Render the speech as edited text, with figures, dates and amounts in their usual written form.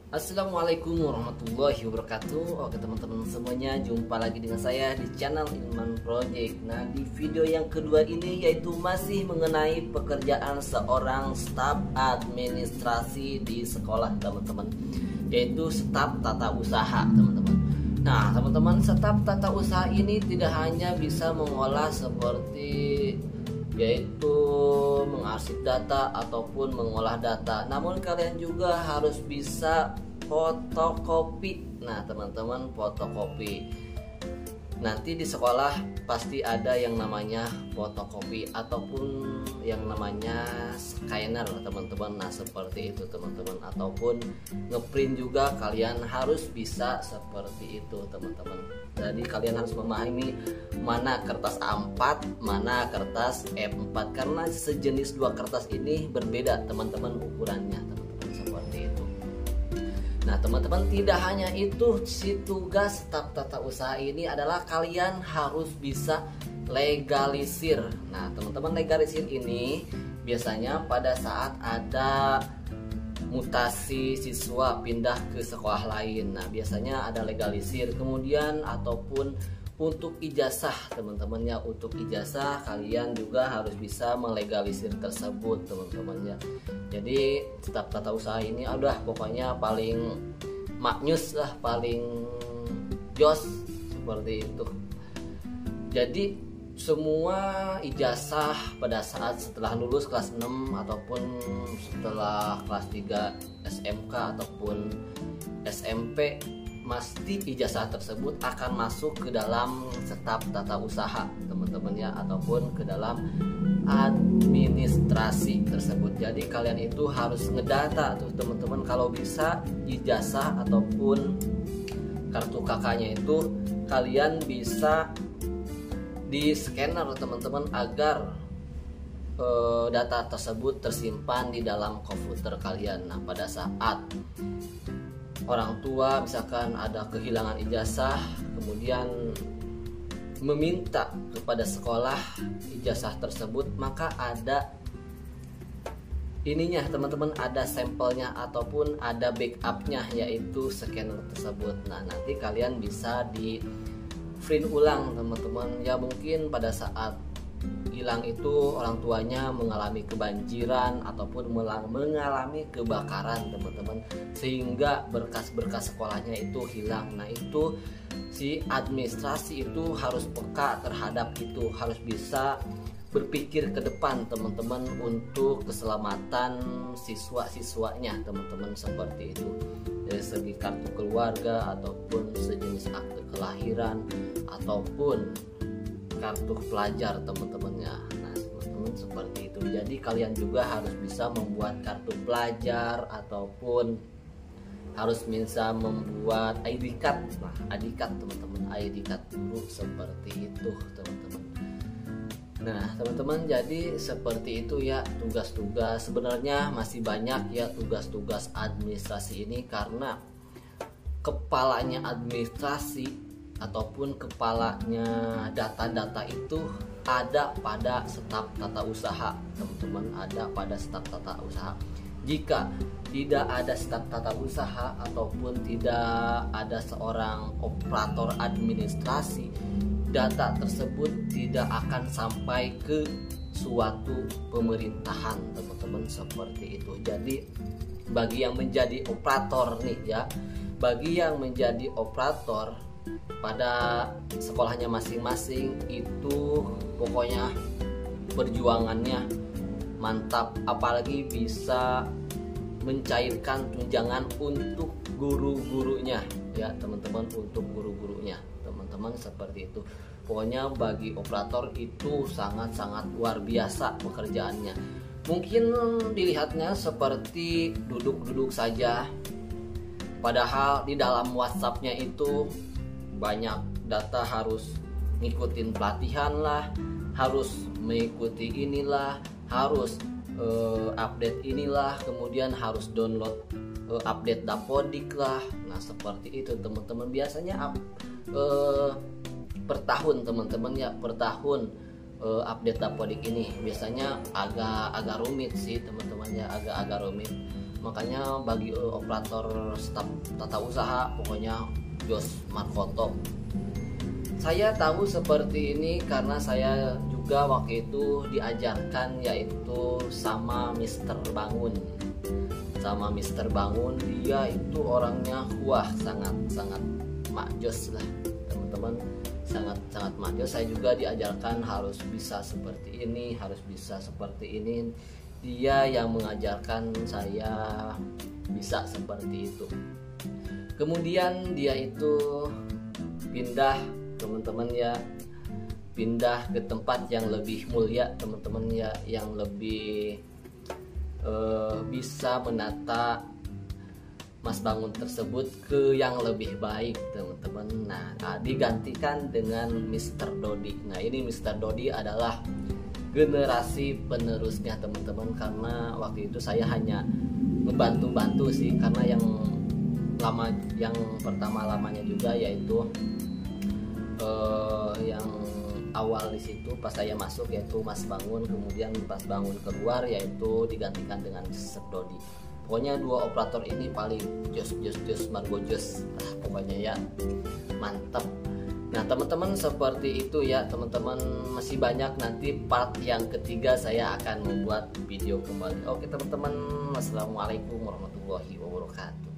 Assalamualaikum warahmatullahi wabarakatuh. Oke teman-teman semuanya, jumpa lagi dengan saya di channel Ilman Project. Nah, di video yang kedua ini yaitu masih mengenai pekerjaan seorang staf administrasi di sekolah teman-teman, yaitu staf tata usaha teman-teman. Nah teman-teman, staf tata usaha ini tidak hanya bisa mengolah seperti yaitu mengarsip data ataupun mengolah data, namun kalian juga harus bisa fotokopi. Nah teman-teman, fotokopi nanti di sekolah pasti ada yang namanya fotokopi ataupun yang namanya scanner teman-teman. Nah seperti itu teman-teman, ataupun ngeprint juga kalian harus bisa seperti itu teman-teman. Jadi kalian harus memahami mana kertas A4, mana kertas F4, karena sejenis dua kertas ini berbeda teman-teman ukurannya teman-teman, seperti itu. Nah teman-teman, tidak hanya itu, si tugas staf tata usaha ini adalah kalian harus bisa legalisir. Nah teman-teman, legalisir ini biasanya pada saat ada mutasi siswa pindah ke sekolah lain. Nah biasanya ada legalisir, kemudian ataupun untuk ijazah teman-teman ya, untuk ijazah kalian juga harus bisa melegalisir tersebut teman-teman ya. Jadi staf tata usaha ini udah pokoknya paling maknyus lah, paling jos seperti itu. Jadi semua ijazah pada saat setelah lulus kelas 6 ataupun setelah kelas 3 SMK ataupun SMP, pasti ijazah tersebut akan masuk ke dalam staf tata usaha teman-teman ya, ataupun ke dalam administrasi tersebut. Jadi kalian itu harus ngedata tuh teman-teman, kalau bisa ijazah ataupun kartu kakaknya itu kalian bisa di scanner teman-teman, agar data tersebut tersimpan di dalam komputer kalian. Nah pada saat orang tua misalkan ada kehilangan ijazah, kemudian meminta kepada sekolah ijazah tersebut, maka ada ininya teman-teman, ada sampelnya ataupun ada backupnya, yaitu scanner tersebut. Nah nanti kalian bisa di print ulang teman-teman ya. Mungkin pada saat hilang itu orang tuanya mengalami kebanjiran ataupun mengalami kebakaran teman-teman, sehingga berkas-berkas sekolahnya itu hilang. Nah itu si administrasi itu harus peka terhadap itu, harus bisa berpikir ke depan teman-teman untuk keselamatan siswa-siswanya teman-teman, seperti itu. Dari segi kartu keluarga ataupun sejenis akte kelahiran ataupun kartu pelajar teman-temannya. Nah teman-teman, seperti itu. Jadi kalian juga harus bisa membuat kartu pelajar ataupun harus bisa membuat ID card. Nah ID card teman-teman, ID card guru, seperti itu teman-teman. Nah teman-teman, jadi seperti itu ya tugas-tugas. Sebenarnya masih banyak ya tugas-tugas administrasi ini, karena kepalanya administrasi ataupun kepalanya data-data itu ada pada staf tata usaha teman-teman, ada pada staf tata usaha. Jika tidak ada staf tata usaha ataupun tidak ada seorang operator administrasi, data tersebut tidak akan sampai ke suatu pemerintahan teman-teman, seperti itu. Jadi bagi yang menjadi operator nih ya, bagi yang menjadi operator pada sekolahnya masing-masing itu pokoknya perjuangannya mantap, apalagi bisa mencairkan tunjangan untuk guru-gurunya ya teman-teman, untuk guru-gurunya teman-teman, seperti itu. Pokoknya bagi operator itu sangat-sangat luar biasa pekerjaannya. Mungkin dilihatnya seperti duduk-duduk saja, padahal di dalam WhatsApp-nya itu banyak data, harus ngikutin pelatihan lah, harus mengikuti inilah, harus update inilah, kemudian harus download update Dapodik lah. Nah seperti itu teman-teman. Biasanya per tahun teman-teman ya, per tahun update Dapodik ini biasanya agak rumit sih teman-teman ya, agak rumit. Makanya bagi operator staf tata usaha pokoknya jos markoto. Saya tahu seperti ini karena saya juga waktu itu diajarkan, yaitu sama Mister Bangun. Sama Mister Bangun, dia itu orangnya sangat makjos lah teman-teman, sangat makjos. Saya juga diajarkan harus bisa seperti ini, harus bisa seperti ini. Dia yang mengajarkan saya bisa seperti itu. Kemudian dia itu pindah teman-teman ya, pindah ke tempat yang lebih mulia teman-teman ya, yang lebih bisa menata Mas Bangun tersebut ke yang lebih baik teman-teman. Nah, digantikan dengan Mr. Dodi. Nah, ini Mr. Dodi adalah generasi penerusnya teman-teman, karena waktu itu saya hanya membantu-bantu sih, karena yang pertama lamanya juga yaitu yang awal di situ pas saya masuk yaitu Mas Bangun, kemudian pas Bangun keluar yaitu digantikan dengan Mr. Dodi. Pokoknya dua operator ini paling jos margo jos pokoknya ya, mantap. Nah teman-teman seperti itu ya teman-teman, masih banyak nanti part yang ketiga saya akan membuat video kembali. Oke teman-teman, wassalamualaikum warahmatullahi wabarakatuh.